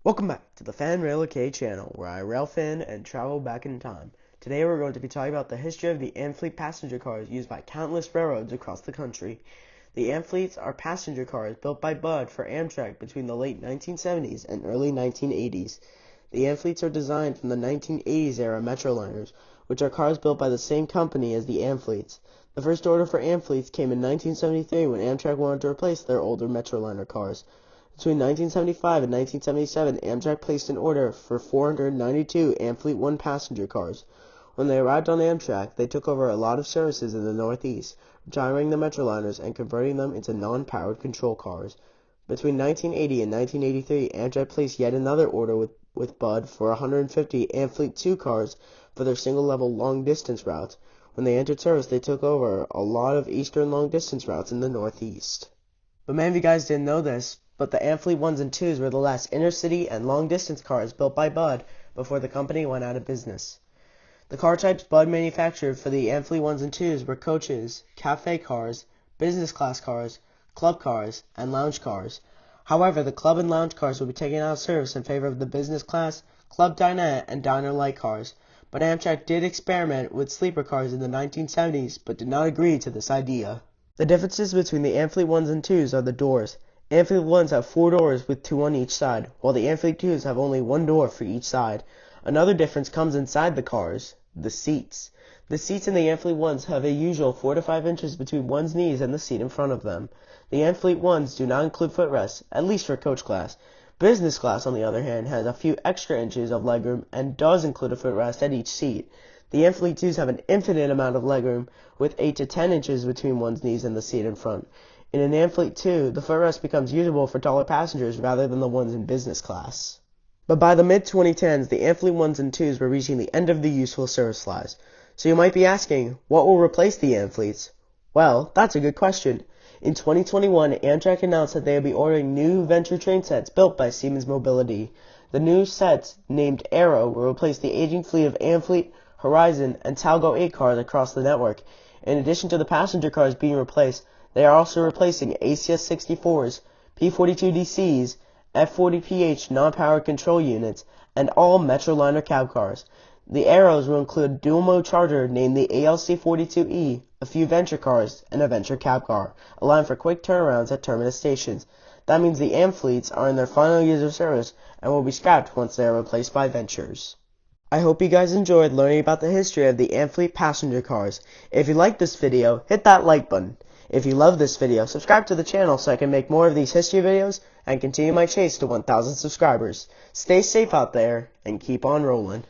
Welcome back to the Fan Rail K channel, where I rail fan and travel back in time. Today we're going to be talking about the history of the Amfleet passenger cars used by countless railroads across the country. The Amfleets are passenger cars built by Budd for Amtrak between the late 1970s and early 1980s. The Amfleets are designed from the 1980s era Metroliners, which are cars built by the same company as the Amfleets. The first order for Amfleets came in 1973 when Amtrak wanted to replace their older Metroliner cars. Between 1975 and 1977, Amtrak placed an order for 492 Amfleet 1 passenger cars. When they arrived on Amtrak, they took over a lot of services in the Northeast, retiring the Metroliners and converting them into non-powered control cars. Between 1980 and 1983, Amtrak placed yet another order with Budd for 150 Amfleet 2 cars for their single-level long-distance routes. When they entered service, they took over a lot of eastern long-distance routes in the Northeast. But many of you guys didn't know this, but the Amfleet 1s and 2s were the last intercity and long-distance cars built by Budd before the company went out of business. The car types Budd manufactured for the Amfleet 1s and 2s were coaches, cafe cars, business class cars, club cars, and lounge cars. However, the club and lounge cars would be taken out of service in favor of the business class, club dinette, and diner light cars. But Amtrak did experiment with sleeper cars in the 1970s, but did not agree to this idea. The differences between the Amfleet 1s and 2s are the doors. Amfleet 1s have 4 doors with 2 on each side, while the Amfleet 2s have only 1 door for each side. Another difference comes inside the cars, the seats. The seats in the Amfleet 1s have a usual 4 to 5 inches between one's knees and the seat in front of them. The Amfleet 1s do not include footrests, at least for coach class. Business class, on the other hand, has a few extra inches of legroom and does include a footrest at each seat. The Amfleet 2s have an infinite amount of legroom, with 8 to 10 inches between one's knees and the seat in front. In an Amfleet 2, the footrest becomes usable for taller passengers rather than the ones in business class. But by the mid-2010s, the Amfleet 1s and 2s were reaching the end of the useful service lives. So you might be asking, what will replace the Amfleets? Well, that's a good question. In 2021, Amtrak announced that they would be ordering new Venture train sets built by Siemens Mobility. The new sets, named Arrow, will replace the aging fleet of Amfleet, Horizon, and Talgo 8 cars across the network. In addition to the passenger cars being replaced, they are also replacing ACS 64s, P42DCs, F40PH non-powered control units, and all Metroliner cab cars. The Arrows will include a dual-mode charger named the ALC42E, a few Venture cars, and a Venture cab car, allowing for quick turnarounds at terminus stations. That means the Amfleets are in their final years of service and will be scrapped once they are replaced by Ventures. I hope you guys enjoyed learning about the history of the Amfleet passenger cars. If you liked this video, hit that like button. If you love this video, subscribe to the channel so I can make more of these history videos and continue my chase to 1,000 subscribers. Stay safe out there and keep on rolling.